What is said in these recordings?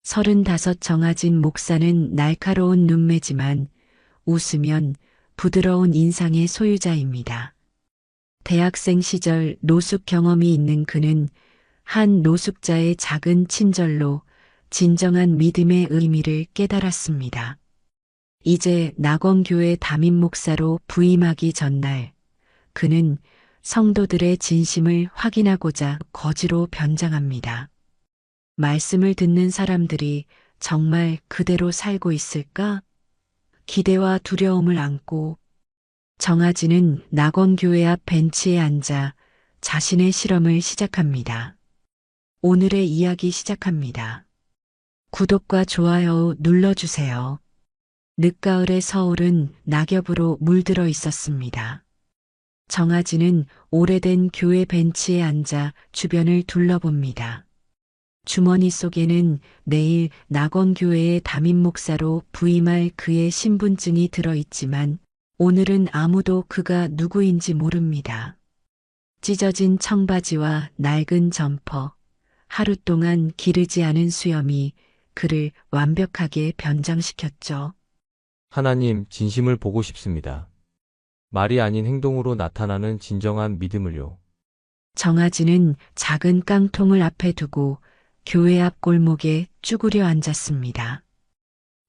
35 정아진 목사는 날카로운 눈매지만 웃으면 부드러운 인상의 소유자입니다. 대학생 시절 노숙 경험이 있는 그는 한 노숙자의 작은 친절로 진정한 믿음의 의미를 깨달았습니다. 이제 낙원교회 담임 목사로 부임하기 전날 그는 성도들의 진심을 확인하고자 거지로 변장합니다. 말씀을 듣는 사람들이 정말 그대로 살고 있을까? 기대와 두려움을 안고 정아진은 낙원교회 앞 벤치에 앉아 자신의 실험을 시작합니다. 오늘의 이야기 시작합니다. 구독과 좋아요 눌러주세요. 늦가을의 서울은 낙엽으로 물들어 있었습니다. 정아진은 오래된 교회 벤치에 앉아 주변을 둘러봅니다. 주머니 속에는 내일 낙원교회의 담임 목사로 부임할 그의 신분증이 들어있지만 오늘은 아무도 그가 누구인지 모릅니다. 찢어진 청바지와 낡은 점퍼, 하루 동안 기르지 않은 수염이 그를 완벽하게 변장시켰죠. 하나님, 진심을 보고 싶습니다. 말이 아닌 행동으로 나타나는 진정한 믿음을요. 정아진은 작은 깡통을 앞에 두고 교회 앞 골목에 쭈그려 앉았습니다.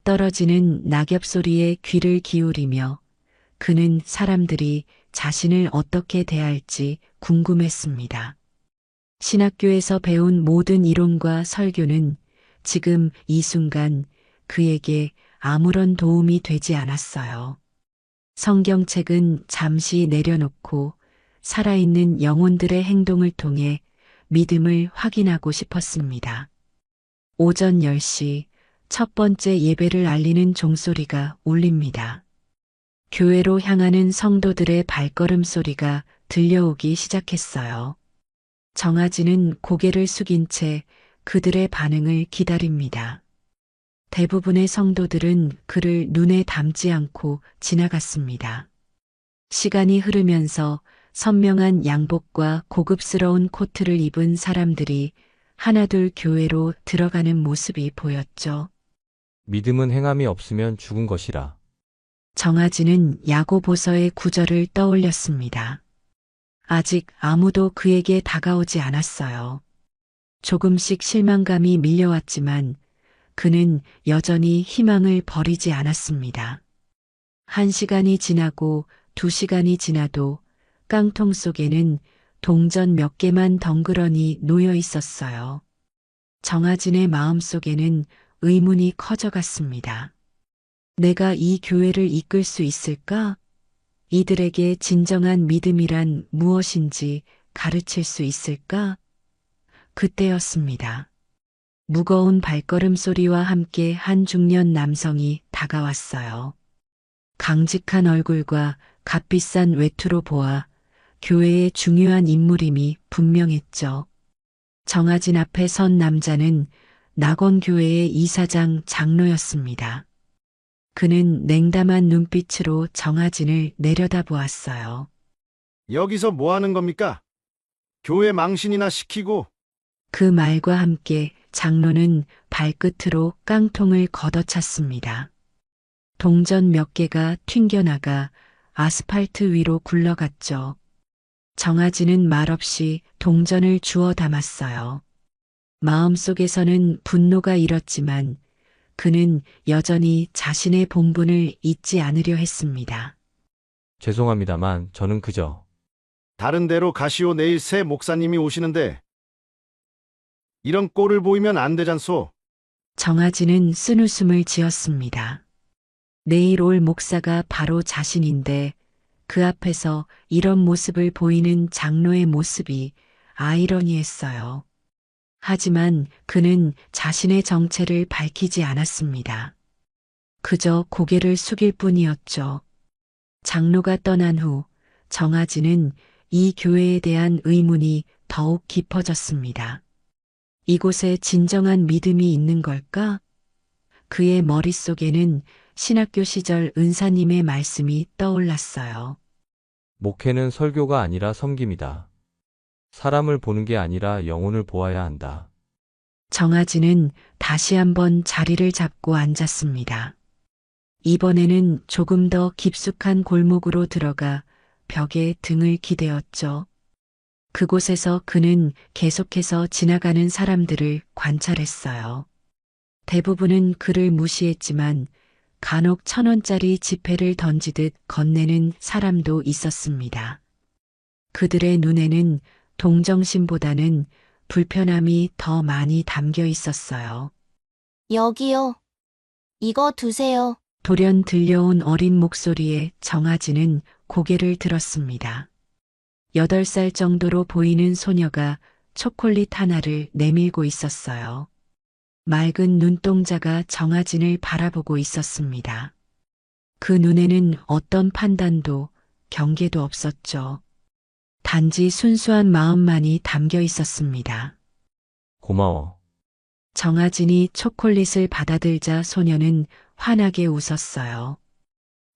떨어지는 낙엽 소리에 귀를 기울이며 그는 사람들이 자신을 어떻게 대할지 궁금했습니다. 신학교에서 배운 모든 이론과 설교는 지금 이 순간 그에게 아무런 도움이 되지 않았어요. 성경책은 잠시 내려놓고 살아있는 영혼들의 행동을 통해 믿음을 확인하고 싶었습니다. 오전 10시 첫 번째 예배를 알리는 종소리가 울립니다. 교회로 향하는 성도들의 발걸음 소리가 들려오기 시작했어요. 정아진은 고개를 숙인 채 그들의 반응을 기다립니다. 대부분의 성도들은 그를 눈에 담지 않고 지나갔습니다. 시간이 흐르면서 선명한 양복과 고급스러운 코트를 입은 사람들이 하나둘 교회로 들어가는 모습이 보였죠. 믿음은 행함이 없으면 죽은 것이라. 정아진은 야고보서의 구절을 떠올렸습니다. 아직 아무도 그에게 다가오지 않았어요. 조금씩 실망감이 밀려왔지만 그는 여전히 희망을 버리지 않았습니다. 1시간이 지나고 2시간이 지나도 깡통 속에는 동전 몇 개만 덩그러니 놓여 있었어요. 정아진의 마음속에는 의문이 커져갔습니다. 내가 이 교회를 이끌 수 있을까? 이들에게 진정한 믿음이란 무엇인지 가르칠 수 있을까? 그때였습니다. 무거운 발걸음 소리와 함께 한 중년 남성이 다가왔어요. 강직한 얼굴과 값비싼 외투로 보아 교회의 중요한 인물임이 분명했죠. 정아진 앞에 선 남자는 낙원교회의 이사장 장로였습니다. 그는 냉담한 눈빛으로 정아진을 내려다보았어요. 여기서 뭐 하는 겁니까? 교회 망신이나 시키고. 그 말과 함께 장로는 발끝으로 깡통을 걷어찼습니다. 동전 몇 개가 튕겨나가 아스팔트 위로 굴러갔죠. 정아진은 말없이 동전을 주워 담았어요. 마음속에서는 분노가 일었지만 그는 여전히 자신의 본분을 잊지 않으려 했습니다. 죄송합니다만 저는 그저 다른 데로 가시오. 내일 새 목사님이 오시는데. 이런 꼴을 보이면 안 되잖소. 정아진은 쓴웃음을 지었습니다. 내일 올 목사가 바로 자신인데 그 앞에서 이런 모습을 보이는 장로의 모습이 아이러니했어요. 하지만 그는 자신의 정체를 밝히지 않았습니다. 그저 고개를 숙일 뿐이었죠. 장로가 떠난 후 정아진은 이 교회에 대한 의문이 더욱 깊어졌습니다. 이곳에 진정한 믿음이 있는 걸까? 그의 머릿속에는 신학교 시절 은사님의 말씀이 떠올랐어요. 목회는 설교가 아니라 섬김이다. 사람을 보는 게 아니라 영혼을 보아야 한다. 정아지는 다시 한번 자리를 잡고 앉았습니다. 이번에는 조금 더 깊숙한 골목으로 들어가 벽에 등을 기대었죠. 그곳에서 그는 계속해서 지나가는 사람들을 관찰했어요. 대부분은 그를 무시했지만 간혹 1,000원짜리 지폐를 던지듯 건네는 사람도 있었습니다. 그들의 눈에는 동정심보다는 불편함이 더 많이 담겨 있었어요. 여기요. 이거 두세요. 돌연 들려온 어린 목소리에 정아지는 고개를 들었습니다. 8살 정도로 보이는 소녀가 초콜릿 하나를 내밀고 있었어요. 맑은 눈동자가 정아진을 바라보고 있었습니다. 그 눈에는 어떤 판단도 경계도 없었죠. 단지 순수한 마음만이 담겨 있었습니다. 고마워. 정아진이 초콜릿을 받아들자 소녀는 환하게 웃었어요.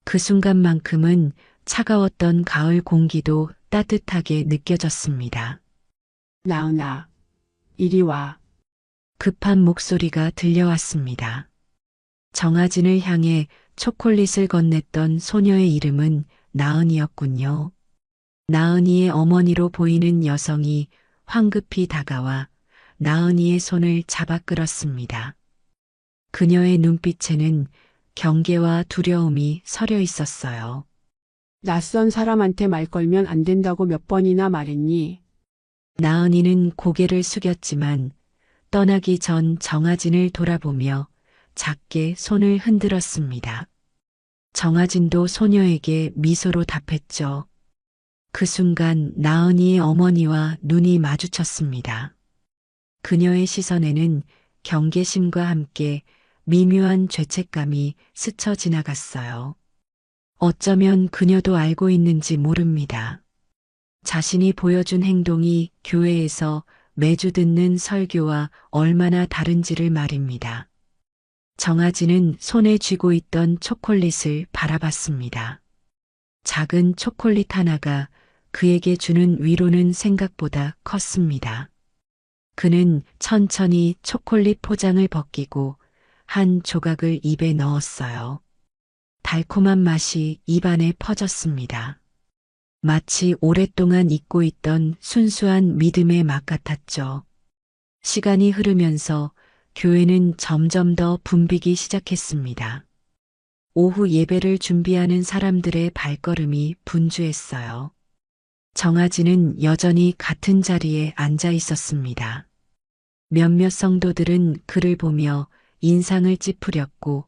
그 순간만큼은 차가웠던 가을 공기도 따뜻하게 느껴졌습니다. 나은아, 이리 와. 급한 목소리가 들려왔습니다. 정아진을 향해 초콜릿을 건넸던 소녀의 이름은 나은이였군요. 나은이의 어머니로 보이는 여성이 황급히 다가와 나은이의 손을 잡아 끌었습니다. 그녀의 눈빛에는 경계와 두려움이 서려 있었어요. 낯선 사람한테 말 걸면 안 된다고 몇 번이나 말했니? 나은이는 고개를 숙였지만 떠나기 전 정아진을 돌아보며 작게 손을 흔들었습니다. 정아진도 소녀에게 미소로 답했죠. 그 순간 나은이의 어머니와 눈이 마주쳤습니다. 그녀의 시선에는 경계심과 함께 미묘한 죄책감이 스쳐 지나갔어요. 어쩌면 그녀도 알고 있는지 모릅니다. 자신이 보여준 행동이 교회에서 매주 듣는 설교와 얼마나 다른지를 말입니다. 정아지는 손에 쥐고 있던 초콜릿을 바라봤습니다. 작은 초콜릿 하나가 그에게 주는 위로는 생각보다 컸습니다. 그는 천천히 초콜릿 포장을 벗기고 한 조각을 입에 넣었어요. 달콤한 맛이 입안에 퍼졌습니다. 마치 오랫동안 잊고 있던 순수한 믿음의 맛 같았죠. 시간이 흐르면서 교회는 점점 더 붐비기 시작했습니다. 오후 예배를 준비하는 사람들의 발걸음이 분주했어요. 정아지는 여전히 같은 자리에 앉아 있었습니다. 몇몇 성도들은 그를 보며 인상을 찌푸렸고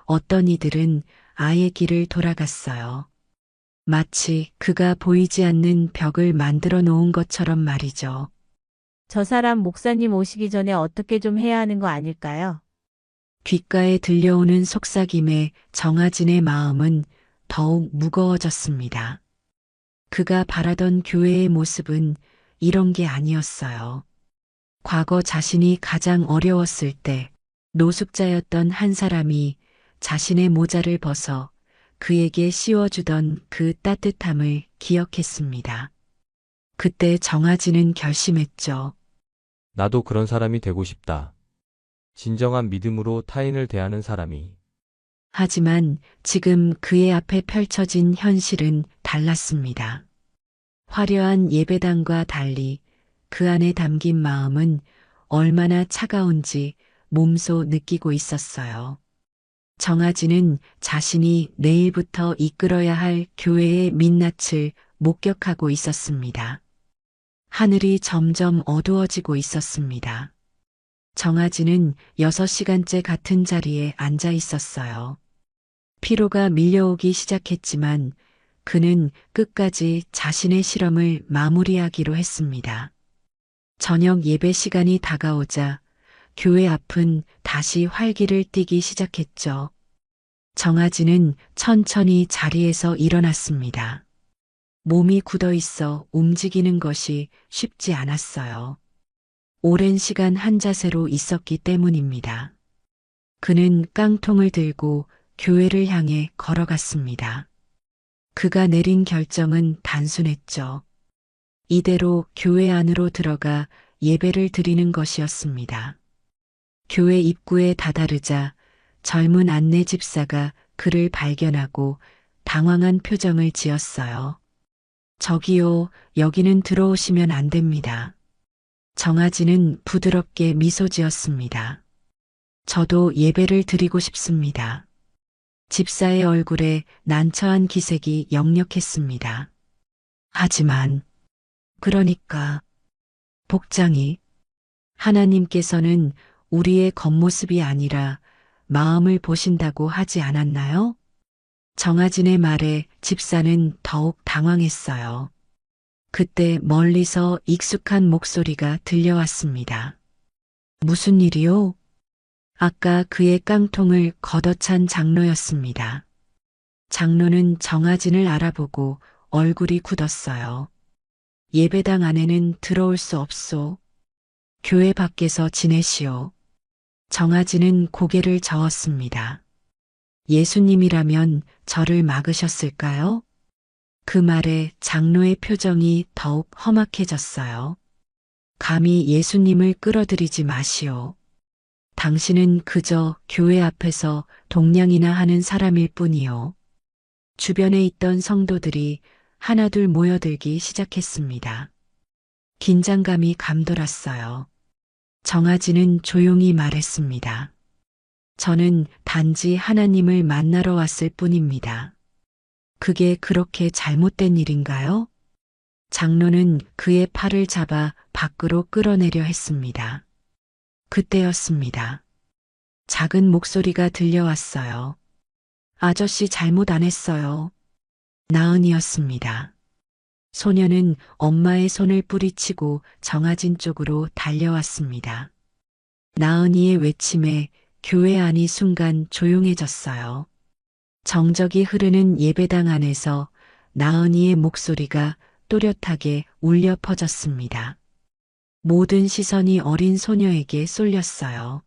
어떤 이들은 아예 길을 돌아갔어요. 마치 그가 보이지 않는 벽을 만들어 놓은 것처럼 말이죠. 저 사람 목사님 오시기 전에 어떻게 좀 해야 하는 거 아닐까요? 귓가에 들려오는 속삭임에 정아진의 마음은 더욱 무거워졌습니다. 그가 바라던 교회의 모습은 이런 게 아니었어요. 과거 자신이 가장 어려웠을 때 노숙자였던 한 사람이 자신의 모자를 벗어 그에게 씌워주던 그 따뜻함을 기억했습니다. 그때 정아지는 결심했죠. 나도 그런 사람이 되고 싶다. 진정한 믿음으로 타인을 대하는 사람이. 하지만 지금 그의 앞에 펼쳐진 현실은 달랐습니다. 화려한 예배당과 달리 그 안에 담긴 마음은 얼마나 차가운지 몸소 느끼고 있었어요. 정아지는 자신이 내일부터 이끌어야 할 교회의 민낯을 목격하고 있었습니다. 하늘이 점점 어두워지고 있었습니다. 정아지는 6시간째 같은 자리에 앉아 있었어요. 피로가 밀려오기 시작했지만 그는 끝까지 자신의 실험을 마무리하기로 했습니다. 저녁 예배 시간이 다가오자 교회 앞은 다시 활기를 띠기 시작했죠. 정아지는 천천히 자리에서 일어났습니다. 몸이 굳어 있어 움직이는 것이 쉽지 않았어요. 오랜 시간 한 자세로 있었기 때문입니다. 그는 깡통을 들고 교회를 향해 걸어갔습니다. 그가 내린 결정은 단순했죠. 이대로 교회 안으로 들어가 예배를 드리는 것이었습니다. 교회 입구에 다다르자 젊은 안내 집사가 그를 발견하고 당황한 표정을 지었어요. 저기요, 여기는 들어오시면 안 됩니다. 정아지는 부드럽게 미소 지었습니다. 저도 예배를 드리고 싶습니다. 집사의 얼굴에 난처한 기색이 역력했습니다. 하지만, 그러니까, 복장이, 하나님께서는 우리의 겉모습이 아니라 마음을 보신다고 하지 않았나요? 정아진의 말에 집사는 더욱 당황했어요. 그때 멀리서 익숙한 목소리가 들려왔습니다. 무슨 일이요? 아까 그의 깡통을 걷어찬 장로였습니다. 장로는 정아진을 알아보고 얼굴이 굳었어요. 예배당 안에는 들어올 수 없소. 교회 밖에서 지내시오. 정아진은 고개를 저었습니다. 예수님이라면 저를 막으셨을까요? 그 말에 장로의 표정이 더욱 험악해졌어요. 감히 예수님을 끌어들이지 마시오. 당신은 그저 교회 앞에서 동냥이나 하는 사람일 뿐이요. 주변에 있던 성도들이 하나둘 모여들기 시작했습니다. 긴장감이 감돌았어요. 정아진은 조용히 말했습니다. 저는 단지 하나님을 만나러 왔을 뿐입니다. 그게 그렇게 잘못된 일인가요? 장로는 그의 팔을 잡아 밖으로 끌어내려 했습니다. 그때였습니다. 작은 목소리가 들려왔어요. 아저씨 잘못 안 했어요. 나은이었습니다. 소녀는 엄마의 손을 뿌리치고 정아진 쪽으로 달려왔습니다. 나은이의 외침에 교회 안이 순간 조용해졌어요. 정적이 흐르는 예배당 안에서 나은이의 목소리가 또렷하게 울려 퍼졌습니다. 모든 시선이 어린 소녀에게 쏠렸어요.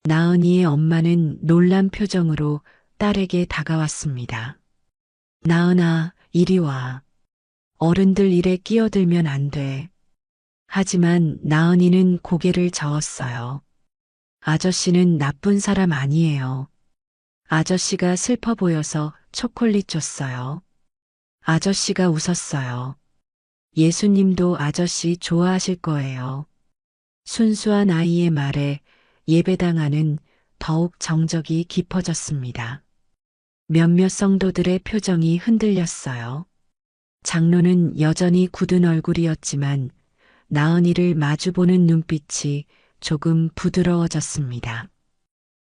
나은이의 엄마는 놀란 표정으로 딸에게 다가왔습니다. 나은아, 이리 와. 어른들 일에 끼어들면 안 돼. 하지만 나은이는 고개를 저었어요. 아저씨는 나쁜 사람 아니에요. 아저씨가 슬퍼 보여서 초콜릿 줬어요. 아저씨가 웃었어요. 예수님도 아저씨 좋아하실 거예요. 순수한 아이의 말에 예배당 안은 더욱 정적이 깊어졌습니다. 몇몇 성도들의 표정이 흔들렸어요. 장로는 여전히 굳은 얼굴이었지만 나은이를 마주보는 눈빛이 조금 부드러워졌습니다.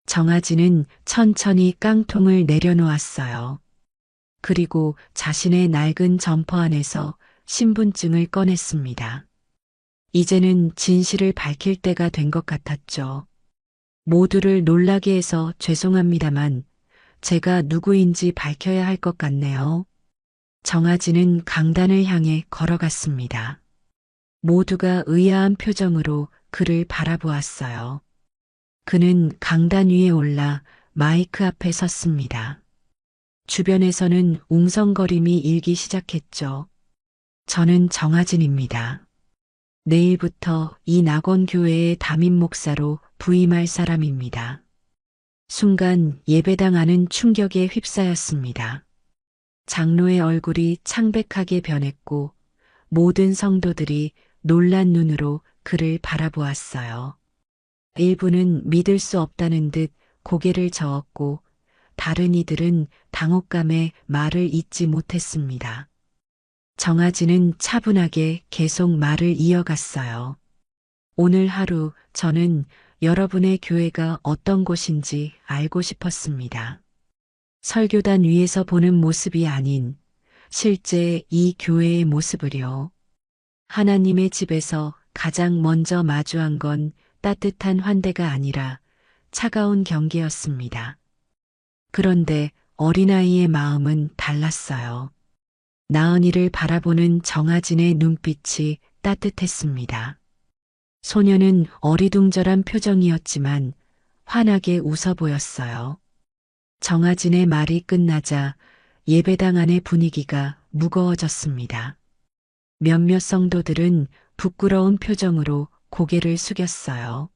정아진은 천천히 깡통을 내려놓았어요. 그리고 자신의 낡은 점퍼 안에서 신분증을 꺼냈습니다. 이제는 진실을 밝힐 때가 된 것 같았죠. 모두를 놀라게 해서 죄송합니다만 제가 누구인지 밝혀야 할 것 같네요. 정아진은 강단을 향해 걸어갔습니다. 모두가 의아한 표정으로 그를 바라보았어요. 그는 강단 위에 올라 마이크 앞에 섰습니다. 주변에서는 웅성거림이 일기 시작했죠. 저는 정아진입니다. 내일부터 이 낙원교회의 담임 목사로 부임할 사람입니다. 순간 예배당 안은 충격에 휩싸였습니다. 장로의 얼굴이 창백하게 변했고 모든 성도들이 놀란 눈으로 그를 바라보았어요. 일부는 믿을 수 없다는 듯 고개를 저었고 다른 이들은 당혹감에 말을 잇지 못했습니다. 정아진은 차분하게 계속 말을 이어갔어요. 오늘 하루 저는 여러분의 교회가 어떤 곳인지 알고 싶었습니다. 설교단 위에서 보는 모습이 아닌 실제 이 교회의 모습을요. 하나님의 집에서 가장 먼저 마주한 건 따뜻한 환대가 아니라 차가운 경계였습니다. 그런데 어린아이의 마음은 달랐어요. 나은이를 바라보는 정아진의 눈빛이 따뜻했습니다. 소녀는 어리둥절한 표정이었지만 환하게 웃어 보였어요. 정아진의 말이 끝나자 예배당 안의 분위기가 무거워졌습니다. 몇몇 성도들은 부끄러운 표정으로 고개를 숙였어요.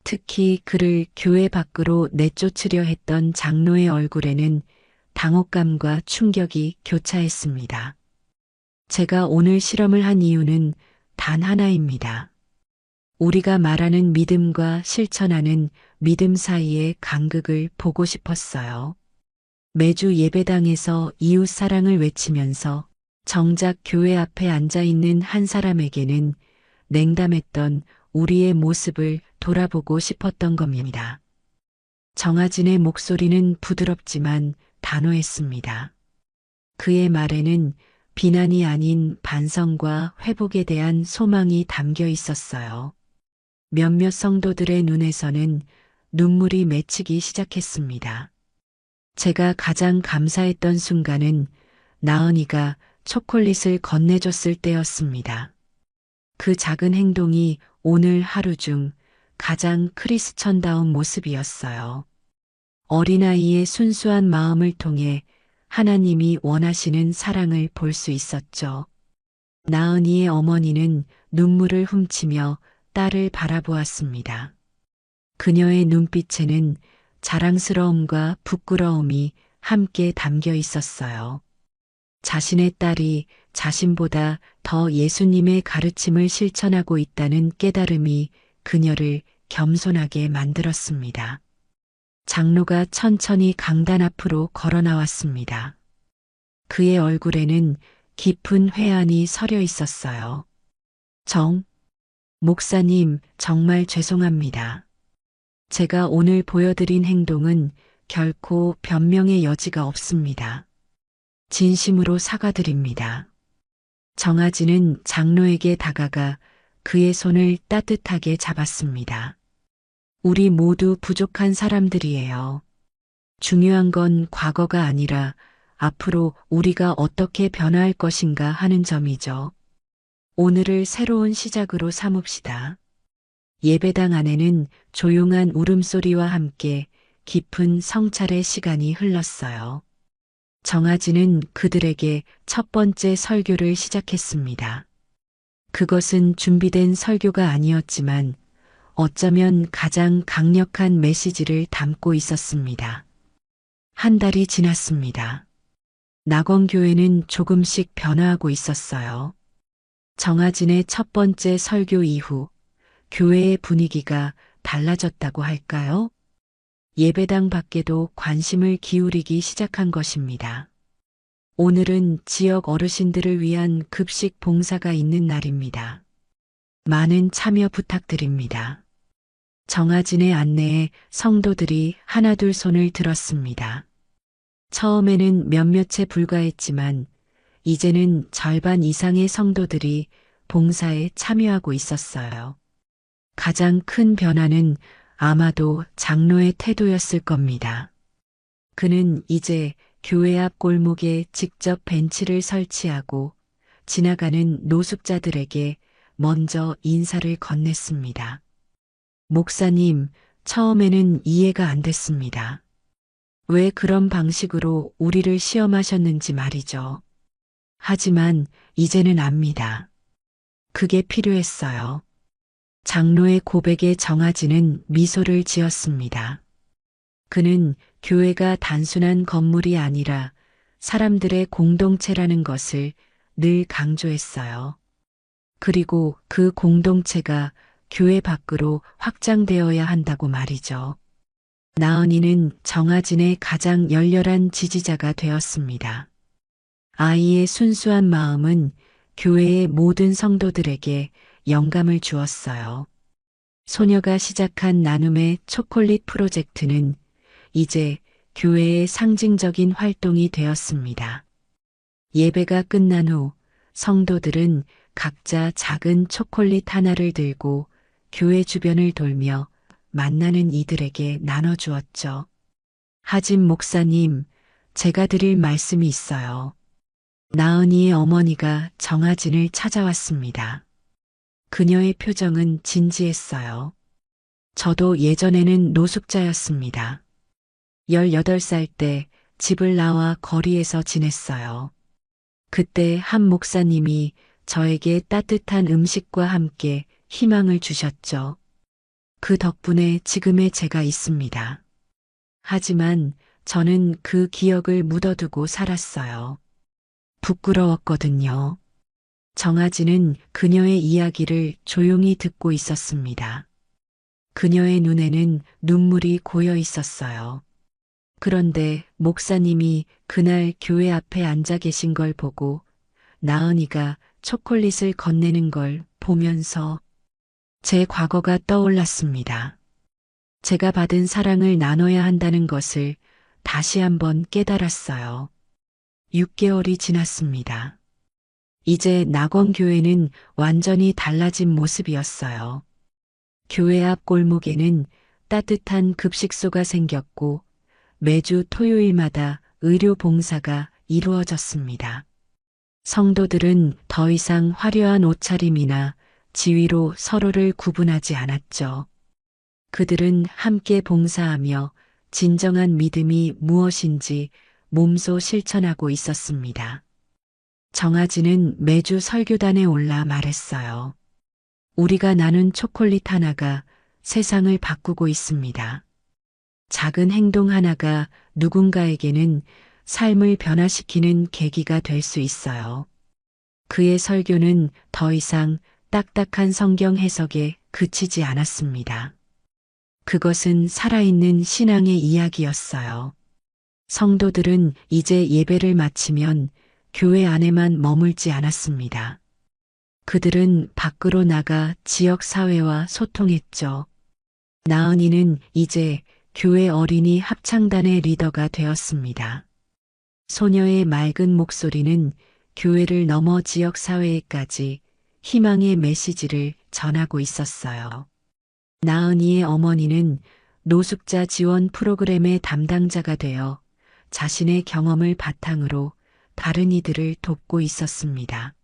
특히 그를 교회 밖으로 내쫓으려 했던 장로의 얼굴에는 당혹감과 충격이 교차했습니다. 제가 오늘 실험을 한 이유는 단 하나입니다. 우리가 말하는 믿음과 실천하는 믿음 사이의 간극을 보고 싶었어요. 매주 예배당에서 이웃 사랑을 외치면서 정작 교회 앞에 앉아 있는 한 사람에게는 냉담했던 우리의 모습을 돌아보고 싶었던 겁니다. 정아진의 목소리는 부드럽지만 단호했습니다. 그의 말에는 비난이 아닌 반성과 회복에 대한 소망이 담겨 있었어요. 몇몇 성도들의 눈에서는 눈물이 맺히기 시작했습니다. 제가 가장 감사했던 순간은 나은이가 초콜릿을 건네줬을 때였습니다. 그 작은 행동이 오늘 하루 중 가장 크리스천다운 모습이었어요. 어린아이의 순수한 마음을 통해 하나님이 원하시는 사랑을 볼 수 있었죠. 나은이의 어머니는 눈물을 훔치며 딸을 바라보았습니다. 그녀의 눈빛에는 자랑스러움과 부끄러움이 함께 담겨 있었어요. 자신의 딸이 자신보다 더 예수님의 가르침을 실천하고 있다는 깨달음이 그녀를 겸손하게 만들었습니다. 장로가 천천히 강단 앞으로 걸어 나왔습니다. 그의 얼굴에는 깊은 회한이 서려 있었어요. 목사님, 정말 죄송합니다. 제가 오늘 보여드린 행동은 결코 변명의 여지가 없습니다. 진심으로 사과드립니다. 정아진은 장로에게 다가가 그의 손을 따뜻하게 잡았습니다. 우리 모두 부족한 사람들이에요. 중요한 건 과거가 아니라 앞으로 우리가 어떻게 변화할 것인가 하는 점이죠. 오늘을 새로운 시작으로 삼읍시다. 예배당 안에는 조용한 울음소리와 함께 깊은 성찰의 시간이 흘렀어요. 정아진은 그들에게 첫 번째 설교를 시작했습니다. 그것은 준비된 설교가 아니었지만 어쩌면 가장 강력한 메시지를 담고 있었습니다. 한 달이 지났습니다. 낙원교회는 조금씩 변화하고 있었어요. 정아진의 첫 번째 설교 이후 교회의 분위기가 달라졌다고 할까요? 예배당 밖에도 관심을 기울이기 시작한 것입니다. 오늘은 지역 어르신들을 위한 급식 봉사가 있는 날입니다. 많은 참여 부탁드립니다. 정아진의 안내에 성도들이 하나둘 손을 들었습니다. 처음에는 몇몇에 불과했지만 이제는 절반 이상의 성도들이 봉사에 참여하고 있었어요. 가장 큰 변화는 아마도 장로의 태도였을 겁니다. 그는 이제 교회 앞 골목에 직접 벤치를 설치하고 지나가는 노숙자들에게 먼저 인사를 건넸습니다. 목사님, 처음에는 이해가 안 됐습니다. 왜 그런 방식으로 우리를 시험하셨는지 말이죠. 하지만 이제는 압니다. 그게 필요했어요. 장로의 고백에 정아진은 미소를 지었습니다. 그는 교회가 단순한 건물이 아니라 사람들의 공동체라는 것을 늘 강조했어요. 그리고 그 공동체가 교회 밖으로 확장되어야 한다고 말이죠. 나은이는 정아진의 가장 열렬한 지지자가 되었습니다. 아이의 순수한 마음은 교회의 모든 성도들에게 영감을 주었어요. 소녀가 시작한 나눔의 초콜릿 프로젝트는 이제 교회의 상징적인 활동이 되었습니다. 예배가 끝난 후 성도들은 각자 작은 초콜릿 하나를 들고 교회 주변을 돌며 만나는 이들에게 나눠주었죠. 하진 목사님, 제가 드릴 말씀이 있어요. 나은이의 어머니가 정아진을 찾아왔습니다. 그녀의 표정은 진지했어요. 저도 예전에는 노숙자였습니다. 18살 때 집을 나와 거리에서 지냈어요. 그때 한 목사님이 저에게 따뜻한 음식과 함께 희망을 주셨죠. 그 덕분에 지금의 제가 있습니다. 하지만 저는 그 기억을 묻어두고 살았어요. 부끄러웠거든요. 정아지는 그녀의 이야기를 조용히 듣고 있었습니다. 그녀의 눈에는 눈물이 고여 있었어요. 그런데 목사님이 그날 교회 앞에 앉아 계신 걸 보고 나은이가 초콜릿을 건네는 걸 보면서 제 과거가 떠올랐습니다. 제가 받은 사랑을 나눠야 한다는 것을 다시 한번 깨달았어요. 6개월이 지났습니다. 이제 낙원교회는 완전히 달라진 모습이었어요. 교회 앞 골목에는 따뜻한 급식소가 생겼고 매주 토요일마다 의료 봉사가 이루어졌습니다. 성도들은 더 이상 화려한 옷차림이나 지위로 서로를 구분하지 않았죠. 그들은 함께 봉사하며 진정한 믿음이 무엇인지 몸소 실천하고 있었습니다. 정아지는 매주 설교단에 올라 말했어요. 우리가 나눈 초콜릿 하나가 세상을 바꾸고 있습니다. 작은 행동 하나가 누군가에게는 삶을 변화시키는 계기가 될 수 있어요. 그의 설교는 더 이상 딱딱한 성경 해석에 그치지 않았습니다. 그것은 살아있는 신앙의 이야기였어요. 성도들은 이제 예배를 마치면 교회 안에만 머물지 않았습니다. 그들은 밖으로 나가 지역 사회와 소통했죠. 나은이는 이제 교회 어린이 합창단의 리더가 되었습니다. 소녀의 맑은 목소리는 교회를 넘어 지역 사회에까지 희망의 메시지를 전하고 있었어요. 나은이의 어머니는 노숙자 지원 프로그램의 담당자가 되어 자신의 경험을 바탕으로 다른 이들을 돕고 있었습니다.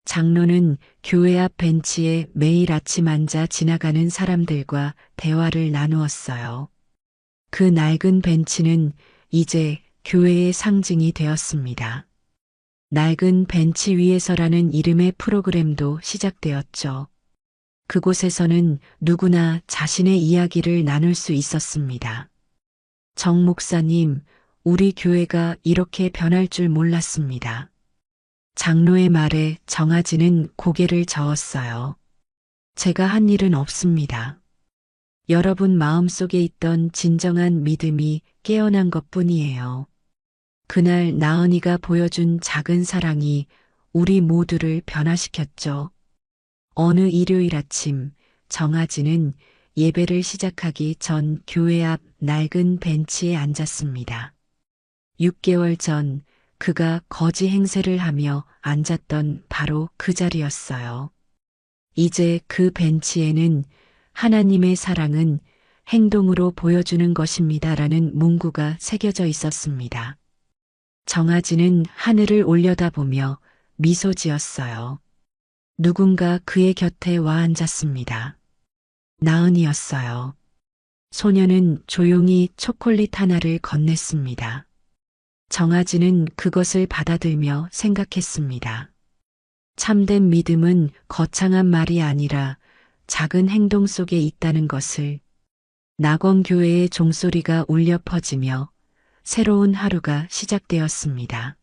장로는 교회 앞 벤치에 매일 아침 앉아 지나가는 사람들과 대화를 나누었어요. 그 낡은 벤치는 이제 교회의 상징이 되었습니다. 낡은 벤치 위에서라는 이름의 프로그램도 시작되었죠. 그곳에서는 누구나 자신의 이야기를 나눌 수 있었습니다. 정 목사님, 우리 교회가 이렇게 변할 줄 몰랐습니다. 장로의 말에 정아지는 고개를 저었어요. 제가 한 일은 없습니다. 여러분 마음속에 있던 진정한 믿음이 깨어난 것뿐이에요. 그날 나은이가 보여준 작은 사랑이 우리 모두를 변화시켰죠. 어느 일요일 아침 정아지는 예배를 시작하기 전 교회 앞 낡은 벤치에 앉았습니다. 6개월 전 그가 거지 행세를 하며 앉았던 바로 그 자리였어요. 이제 그 벤치에는 하나님의 사랑은 행동으로 보여주는 것입니다라는 문구가 새겨져 있었습니다. 정아지는 하늘을 올려다보며 미소 지었어요. 누군가 그의 곁에 와 앉았습니다. 나은이었어요. 소녀는 조용히 초콜릿 하나를 건넸습니다. 정아지는 그것을 받아들며 생각했습니다. 참된 믿음은 거창한 말이 아니라 작은 행동 속에 있다는 것을. 낙원교회의 종소리가 울려 퍼지며 새로운 하루가 시작되었습니다.